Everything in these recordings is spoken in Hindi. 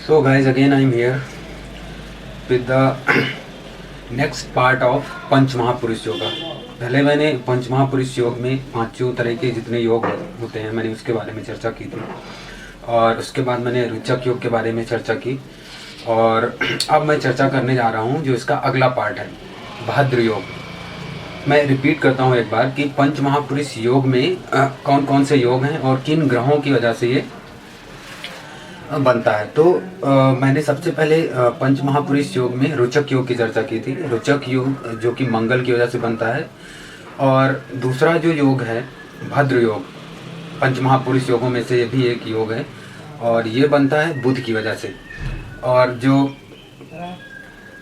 So guys, again I'm here with the next part of पंच महापुरुष योगा। पहले मैंने पंच महापुरुष योग में पांचों तरह के जितने योग होते हैं मैंने उसके बारे में चर्चा की थी, और उसके बाद मैंने रुचक योग के बारे में चर्चा की, और अब मैं चर्चा करने जा रहा हूँ जो इसका अगला पार्ट है, भद्र योग। मैं रिपीट करता हूँ एक बार कि पंच महापुरुष योग में कौन कौन से योग हैं और किन ग्रहों की वजह से ये बनता है। तो मैंने सबसे पहले पंच महापुरुष योग में रुचक योग की चर्चा की थी। रुचक योग जो कि मंगल की वजह से बनता है, और दूसरा जो योग है भद्र योग, पंच महापुरुष योगों में से ये भी एक योग है, और ये बनता है बुध की वजह से। और जो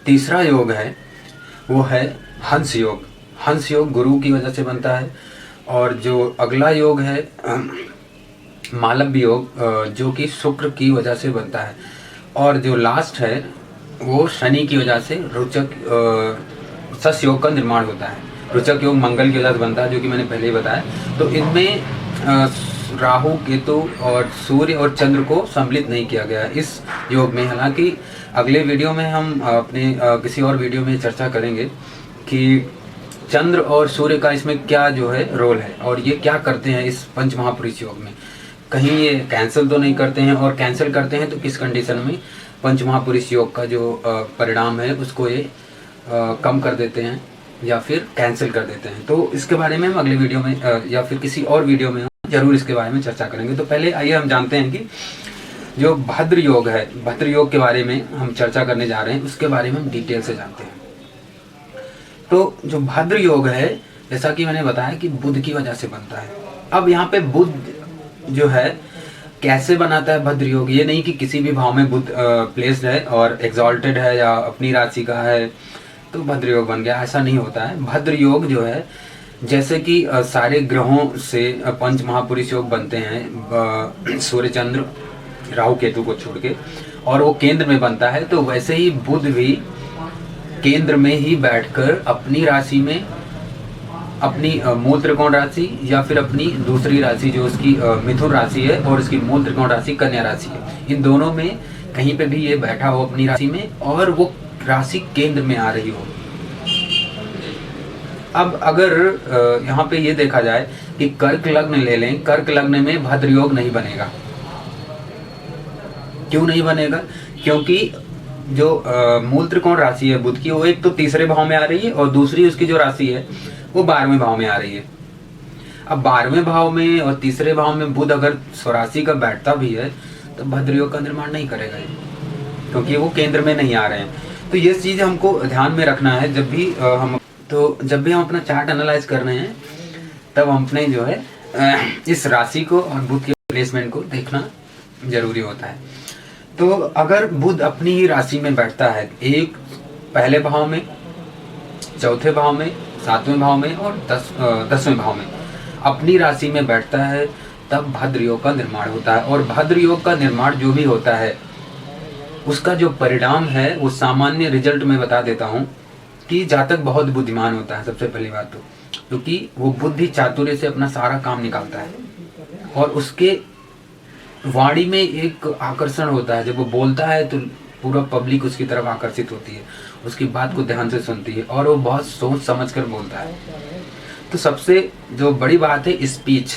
तीसरा योग है वो है हंस योग। हंस योग गुरु की वजह से बनता है। और जो अगला योग है मालव्य योग, जो कि शुक्र की वजह से बनता है। और जो लास्ट है वो शनि की वजह से रुचक सस योग का निर्माण होता है। रुचक योग मंगल की वजह से बनता है, जो कि मैंने पहले ही बताया। तो इनमें राहु, केतु और सूर्य और चंद्र को सम्मिलित नहीं किया गया इस योग में। हालांकि अगले वीडियो में हम अपने किसी और वीडियो में चर्चा करेंगे कि चंद्र और सूर्य का इसमें क्या जो है रोल है, और ये क्या करते हैं इस पंच महापुरुष योग में। कहीं ये कैंसिल तो नहीं करते हैं, और कैंसिल करते हैं तो किस कंडीशन में पंच महापुरुष योग का जो परिणाम है उसको ये कम कर देते हैं या फिर कैंसिल कर देते हैं। तो इसके बारे में हम अगले वीडियो में या फिर किसी और वीडियो में जरूर इसके बारे में चर्चा करेंगे। तो पहले आइए हम जानते हैं कि जो भद्र योग है, भद्र योग के बारे में हम चर्चा करने जा रहे हैं, उसके बारे में हम डिटेल से जानते हैं। तो जो भद्र योग है, जैसा कि मैंने बताया कि बुध की वजह से बनता है। अब यहाँ पे बुध जो है कैसे बनाता है भद्र योग, ये नहीं कि किसी भी भाव में बुध प्लेस्ड है और एग्जॉल्टेड है या अपनी राशि का है तो भद्र योग बन गया, ऐसा नहीं होता है। भद्र योग जो है जैसे कि सारे ग्रहों से पंच महापुरुष योग बनते हैं, सूर्य चंद्र राहु केतु को छोड़ के, और वो केंद्र में बनता है। तो वैसे ही बुध भी केंद्र में ही बैठकर अपनी राशि में अपनी मूल त्रिकोण राशि या फिर अपनी दूसरी राशि जो उसकी मिथुन राशि है और उसकी मूल त्रिकोण राशि कन्या राशि है, इन दोनों में कहीं पे भी ये बैठा हो अपनी राशि में, और वो राशि केंद्र में आ रही हो। अब अगर यहाँ पे ये देखा जाए कि कर्क लग्न ले लें, कर्क लग्न में भद्र योग नहीं बनेगा। क्यों नहीं बनेगा? क्योंकि जो मूल त्रिकोण राशि है बुध की, वो एक तो तीसरे भाव में आ रही है और दूसरी उसकी जो राशि है वो 12वें भाव में आ रही है। अब 12वें भाव में और तीसरे भाव में बुध अगर स्वराशि का बैठता भी है तो भद्र योग का निर्माण नहीं करेगा ये, क्योंकि वो केंद्र में नहीं आ रहे हैं। तो ये चीज हमको ध्यान में रखना है जब भी हम अपना चार्ट एनालाइज कर रहे हैं, तब हम अपने जो है इस राशि को और बुध के प्लेसमेंट को देखना जरूरी होता है। तो अगर बुध अपनी ही राशि में बैठता है, एक पहले भाव में, चौथे भाव में, 7वें भाव में और 10वें भाव में अपनी राशि में बैठता है, तब भद्र योग का निर्माण होता है। और भद्र योग का निर्माण जो भी होता है उसका जो परिणाम है वो सामान्य रिजल्ट में बता देता हूँ कि जातक बहुत बुद्धिमान होता है। सबसे पहली बात तो क्योंकि वो बुद्धि चातुर्य से अपना सारा काम निकालता है, और उसके वाणी में एक आकर्षण होता है। जब वो बोलता है तो पूरा पब्लिक उसकी तरफ आकर्षित होती है, उसकी बात को ध्यान से सुनती है, और वो बहुत सोच समझ कर बोलता है। तो सबसे जो बड़ी बात है स्पीच।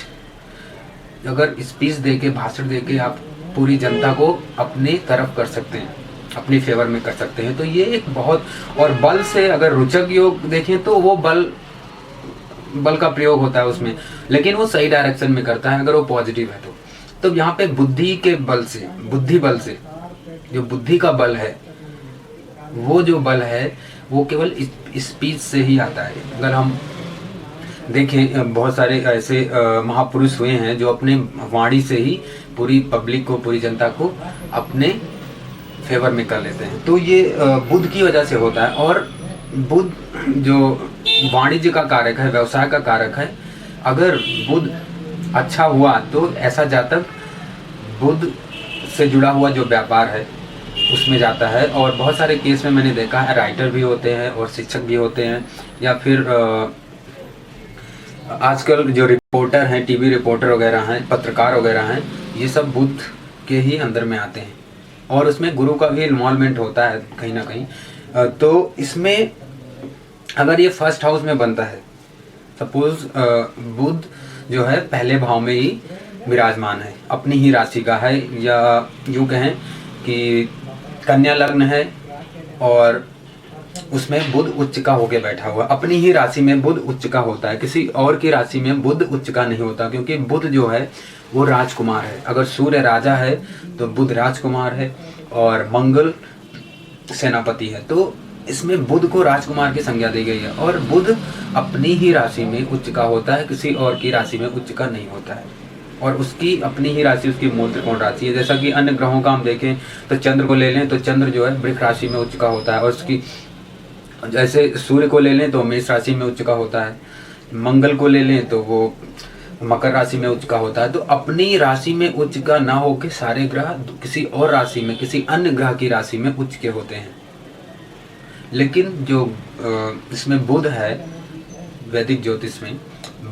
अगर स्पीच देके, भाषण देके आप पूरी जनता को अपने तरफ कर सकते हैं, अपनी फेवर में कर सकते हैं, तो ये एक बहुत, और बल से अगर रुचक योग देखें तो वो बल का प्रयोग होता है उसमें, लेकिन वो सही डायरेक्शन में करता है अगर वो पॉजिटिव है तो यहाँ पे बुद्धि के बल से, बुद्धि बल से, जो बुद्धि का बल है, वो जो बल है वो केवल स्पीच से ही आता है। अगर हम देखें बहुत सारे ऐसे महापुरुष हुए हैं जो अपने वाणी से ही पूरी पब्लिक को, पूरी जनता को अपने फेवर में कर लेते हैं। तो ये बुध की वजह से होता है। और बुध जो वाणिज्य का कारक है, व्यवसाय का कारक है, अगर बुध अच्छा हुआ तो ऐसा जातक बुध से जुड़ा हुआ जो व्यापार है उसमें जाता है। और बहुत सारे केस में मैंने देखा है राइटर भी होते हैं और शिक्षक भी होते हैं, या फिर आजकल जो रिपोर्टर हैं, टीवी रिपोर्टर वगैरह हैं, पत्रकार वगैरह हैं, ये सब बुध के ही अंदर में आते हैं। और उसमें गुरु का भी इन्वॉल्वमेंट होता है कहीं ना कहीं। तो इसमें अगर ये फर्स्ट हाउस में बनता है, सपोज बुध जो है पहले भाव में ही विराजमान है, अपनी ही राशि का है, या यूँ कहें कि कन्या लग्न है और उसमें बुध उच्च का होके बैठा हुआ, अपनी ही राशि में बुध उच्च का होता है, किसी और की राशि में बुध उच्च का नहीं होता, क्योंकि बुध जो है वो राजकुमार है। अगर सूर्य राजा है तो बुध राजकुमार है और मंगल सेनापति है, तो इसमें बुध को राजकुमार की संज्ञा दी गई है। और बुध अपनी ही राशि में उच्च का होता है, किसी और की राशि में उच्च का नहीं होता है, और उसकी अपनी ही राशि उसकी मूल त्रिकोण राशि है। जैसा कि अन्य ग्रहों का हम देखें तो चंद्र को ले लें तो चंद्र जो है वृष राशि में उच्च का होता है, और उसकी जैसे सूर्य को ले लें तो मेष राशि में उच्च का होता है, मंगल को ले लें तो वो मकर राशि में उच्च का होता है। तो अपनी राशि में उच्च का ना होकर सारे ग्रह किसी और राशि में, किसी अन्य ग्रह की राशि में उच्च के होते हैं। लेकिन जो इसमें बुध है, वैदिक ज्योतिष में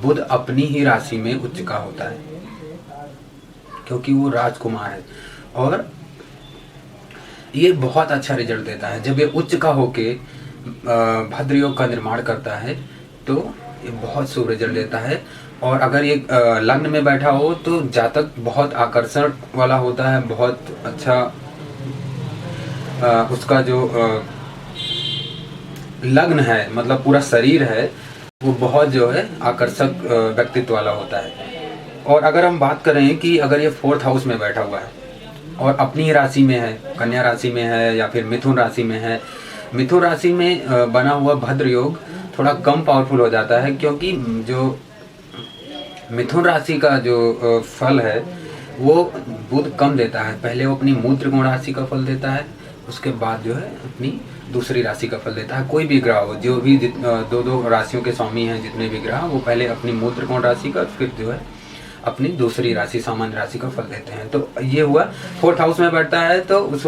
बुध अपनी ही राशि में उच्च का होता है, क्योंकि वो राजकुमार है, और ये बहुत अच्छा रिजल्ट देता है। जब ये उच्च का होके भद्र योग का निर्माण करता है तो ये बहुत शुभ रिजल्ट देता है। और अगर ये लग्न में बैठा हो तो जातक बहुत आकर्षण वाला होता है, बहुत अच्छा उसका जो लग्न है, मतलब पूरा शरीर है, वो बहुत जो है आकर्षक व्यक्तित्व वाला होता है। और अगर हम बात करें कि अगर ये 4th हाउस में बैठा हुआ है और अपनी राशि में है, कन्या राशि में है या फिर मिथुन राशि में है, मिथुन राशि में बना हुआ भद्र योग थोड़ा कम पावरफुल हो जाता है, क्योंकि जो मिथुन राशि का जो फल है वो बुध कम देता है। पहले वो अपनी मूल त्रिकोण राशि का फल देता है, उसके बाद जो है अपनी दूसरी राशि का फल देता है। कोई भी ग्रह हो, जो भी दो राशियों के स्वामी हैं, जितने भी ग्रह, वो पहले अपनी मूल त्रिकोण राशि का, फिर जो है अपनी दूसरी राशि सामान्य राशि का फल देते हैं। तो ये हुआ 4th हाउस में बैठता है, तो उस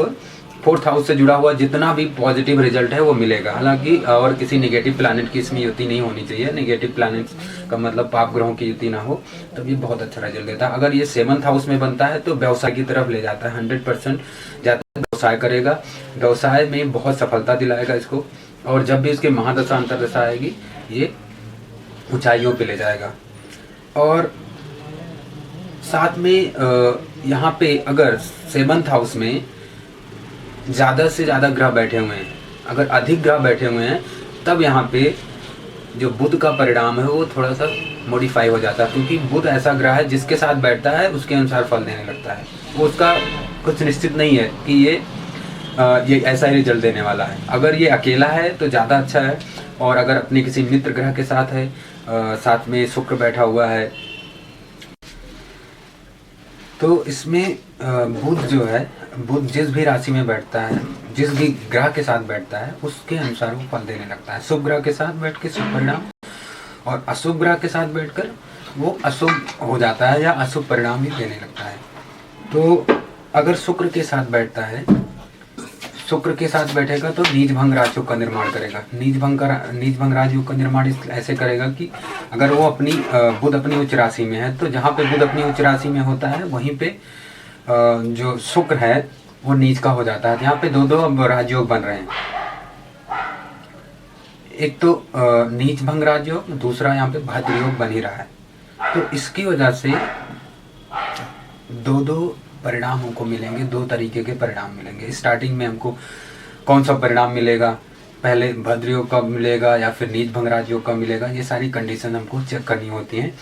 4th हाउस से जुड़ा हुआ जितना भी पॉजिटिव रिजल्ट है वो मिलेगा। हालांकि और किसी नेगेटिव प्लैनेट की इसमें युति नहीं होनी चाहिए, नेगेटिव प्लैनेट्स का मतलब पाप ग्रहों की युति ना हो, तब ये बहुत अच्छा रिजल्ट देता है। अगर ये 7th हाउस में बनता है तो व्यवसाय की तरफ ले जाता है, 100% जाता है, व्यवसाय करेगा, व्यवसाय में बहुत सफलता दिलाएगा इसको, और जब भी इसके महादशा अंतरदशा आएगी ये ऊंचाइयों पे ले जाएगा। और साथ में यहाँ पे अगर 7th हाउस में ज़्यादा से ज़्यादा ग्रह बैठे हुए हैं, अगर अधिक ग्रह बैठे हुए हैं, तब यहाँ पे जो बुध का परिणाम है वो थोड़ा सा मॉडिफाई हो जाता है, क्योंकि बुध ऐसा ग्रह है जिसके साथ बैठता है उसके अनुसार फल देने लगता है। वो उसका कुछ निश्चित नहीं है कि ये ऐसा ही रिजल्ट देने वाला है। अगर ये अकेला है तो ज़्यादा अच्छा है, और अगर अपने किसी मित्र ग्रह के साथ है, साथ में शुक्र बैठा हुआ है, तो इसमें बुध जो है, बुध जिस भी राशि में बैठता है, जिस भी ग्रह के साथ बैठता है, उसके अनुसार वो फल देने लगता है। शुभ ग्रह के साथ बैठ के शुभ परिणाम, और अशुभ ग्रह के साथ बैठकर वो अशुभ हो जाता है या अशुभ परिणाम ही देने लगता है। तो अगर शुक्र के साथ बैठता है, शुक्र के साथ बैठेगा तो नीच भंग राजयोग का निर्माण करेगा। नीच भंग राजयोग का निर्माण ऐसे करेगा कि अगर वो अपनी बुध अपनी उच्च राशि में है, तो जहाँ पे बुध अपनी उच्च राशि में होता है वहीं पे जो शुक्र है वो नीच का हो जाता है। यहाँ पे दो राजयोग बन रहे हैं, एक तो नीच भंग राजयोग, दूसरा यहाँ पे भद्र योग बन ही रहा है। तो इसकी वजह से दो परिणाम हमको मिलेंगे, 2 तरीके के परिणाम मिलेंगे। स्टार्टिंग में हमको कौन सा परिणाम मिलेगा, पहले भद्र योग का मिलेगा या फिर नीच भंग राजयोग का मिलेगा, ये सारी कंडीशन हमको चेक करनी होती हैं।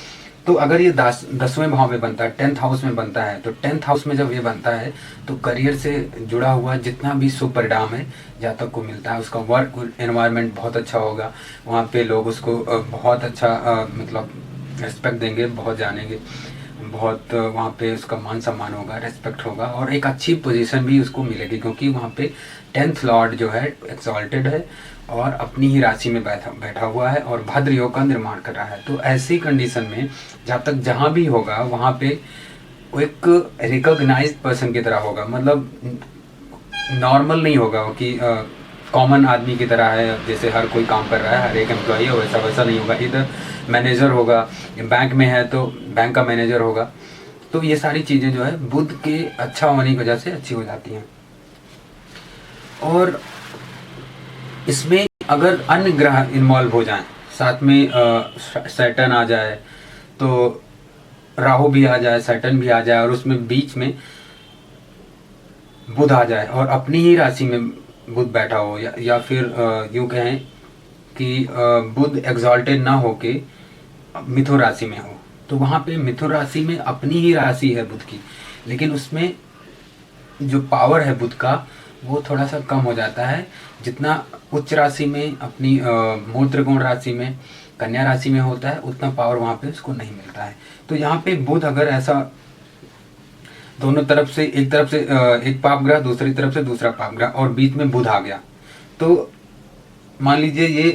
तो अगर ये 10वें भाव में बनता है, 10th हाउस में बनता है, तो 10th हाउस में जब ये बनता है तो करियर से जुड़ा हुआ जितना भी शुभ परिणाम है जातक को मिलता है। उसका वर्क एनवायरनमेंट बहुत अच्छा होगा, वहाँ पे लोग उसको बहुत अच्छा मतलब रिस्पेक्ट देंगे, बहुत जानेंगे, बहुत वहाँ पे उसका मान सम्मान होगा, रेस्पेक्ट होगा, और एक अच्छी पोजीशन भी उसको मिलेगी, क्योंकि वहाँ पे 10th लॉर्ड जो है एक्सॉल्टेड है और अपनी ही राशि में बैठा हुआ है और भद्र योग का निर्माण कर रहा है। तो ऐसी कंडीशन में जब तक जहाँ भी होगा वहाँ पे वो एक रिकॉग्नाइज्ड पर्सन की तरह होगा, मतलब नॉर्मल नहीं होगा कि कॉमन आदमी की तरह है, जैसे हर कोई काम कर रहा है, हर एक एम्प्लॉई है, वैसा नहीं होगा। इधर मैनेजर होगा, बैंक में है तो बैंक का मैनेजर होगा। तो ये सारी चीज़ें जो है बुध के अच्छा होने की वजह से अच्छी हो जाती हैं। और इसमें अगर अन्य ग्रह इन्वॉल्व हो जाएं, साथ में सैटर्न आ जाए, तो राहु भी आ जाए, सैटर्न भी आ जाए, और उसमें बीच में बुध आ जाए और अपनी ही राशि में बुध बैठा हो, या फिर यूँ कहें कि बुध एग्जॉल्टेड ना होके मिथुन राशि में हो, तो वहाँ पे मिथुन राशि में अपनी ही राशि है बुध की, लेकिन उसमें जो पावर है बुध का वो थोड़ा सा कम हो जाता है। जितना उच्च राशि में अपनी मूल त्रिकोण राशि में कन्या राशि में होता है, उतना पावर वहाँ पे उसको नहीं मिलता है। तो यहाँ पे बुध अगर ऐसा दोनों तरफ से, एक तरफ से एक पाप ग्रह, दूसरी तरफ से दूसरा पाप ग्रह, और बीच में बुध आ गया, तो मान लीजिए ये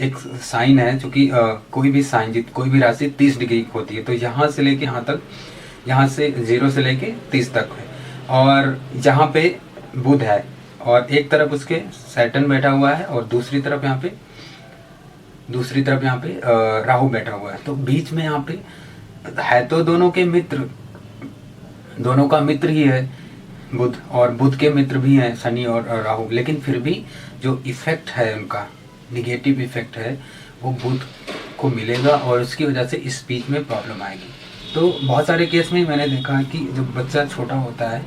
एक साइन है, चूंकि कोई भी साइन, कोई भी राशि 30 डिग्री की होती है, तो यहाँ से लेके यहाँ तक, यहाँ से 0 से लेके 30 तक है, और यहाँ पे बुध है और एक तरफ उसके सैटर्न बैठा हुआ है और दूसरी तरफ यहाँ पे राहु बैठा हुआ है। तो बीच में यहाँ पे है तो दोनों के मित्र, दोनों का मित्र ही है बुध, और बुध के मित्र भी हैं शनि और राहु, लेकिन फिर भी जो इफेक्ट है उनका, निगेटिव इफेक्ट है, वो बुध को मिलेगा और उसकी वजह से इस स्पीच में प्रॉब्लम आएगी। तो बहुत सारे केस में मैंने देखा है कि जब बच्चा छोटा होता है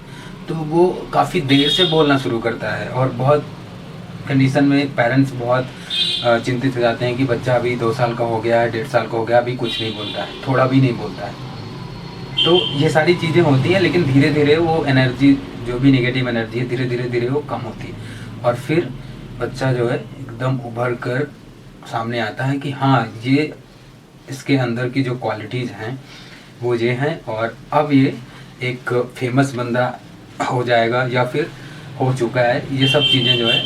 तो वो काफ़ी देर से बोलना शुरू करता है, और बहुत कंडीशन में पेरेंट्स बहुत चिंतित हो जाते हैं कि बच्चा अभी 2 साल का हो गया है, 1.5 साल का हो गया, अभी कुछ नहीं बोलता है, थोड़ा भी नहीं बोलता है। तो ये सारी चीज़ें होती हैं, लेकिन धीरे धीरे वो एनर्जी, जो भी नेगेटिव एनर्जी है, धीरे धीरे वो कम होती है, और फिर बच्चा जो है एकदम उभर कर सामने आता है कि हाँ, ये इसके अंदर की जो क्वालिटीज़ हैं वो ये हैं, और अब ये एक फेमस बंदा हो जाएगा या फिर हो चुका है। ये सब चीज़ें जो है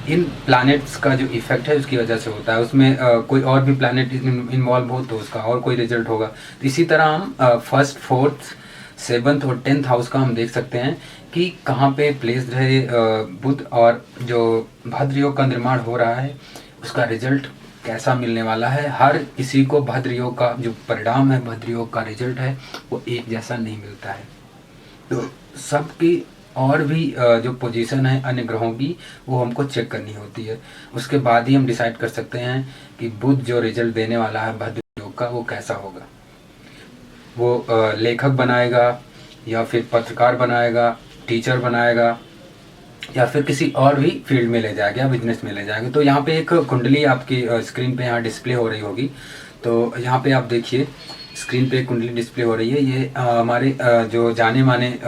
इन प्लैनेट्स का जो इफेक्ट है उसकी वजह से होता है। उसमें कोई और भी प्लैनेट इन्वॉल्व हो तो उसका और कोई रिजल्ट होगा। तो इसी तरह हम 1st, 4th, 7th और 10th हाउस का हम देख सकते हैं कि कहाँ पे प्लेस्ड है बुध, और जो भद्र योग का निर्माण हो रहा है उसका रिजल्ट कैसा मिलने वाला है। हर किसी को भद्र योग का जो परिणाम है, भद्र योग का रिजल्ट है, वो एक जैसा नहीं मिलता है। तो सबकी और भी जो पोजीशन है अन्य ग्रहों की, वो हमको चेक करनी होती है। उसके बाद ही हम डिसाइड कर सकते हैं कि बुध जो रिजल्ट देने वाला है भद्र योग का, वो कैसा होगा। वो लेखक बनाएगा, या फिर पत्रकार बनाएगा, टीचर बनाएगा, या फिर किसी और भी फील्ड में ले जाएगा, बिजनेस में ले जाएगा। तो यहाँ पे एक कुंडली आपकी स्क्रीन पे यहाँ डिस्प्ले हो रही होगी। तो यहाँ पे आप देखिए, स्क्रीन पे एक कुंडली डिस्प्ले हो रही है। ये हमारे जो जाने माने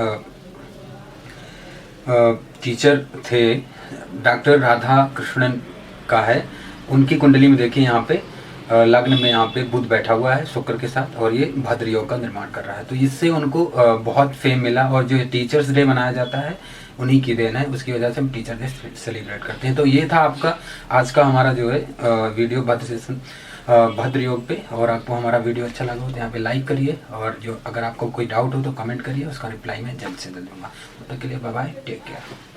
टीचर थे, डॉक्टर राधा कृष्णन का है। उनकी कुंडली में देखिए, यहाँ पे लग्न में यहाँ पे बुध बैठा हुआ है शुक्र के साथ, और ये भद्र योग का निर्माण कर रहा है। तो इससे उनको बहुत फेम मिला, और जो टीचर्स डे मनाया जाता है उन्हीं की देन है, उसकी वजह से हम टीचर डे सेलिब्रेट करते हैं। तो ये था आपका आज का हमारा जो है वीडियो भद्र योग पे। और आपको हमारा वीडियो अच्छा लगा हो तो यहाँ पे लाइक करिए, और जो अगर आपको कोई डाउट हो तो कमेंट करिए, उसका रिप्लाई मैं जल्द से जल्द दूंगा। तब तक के लिए बाय बाय, टेक केयर।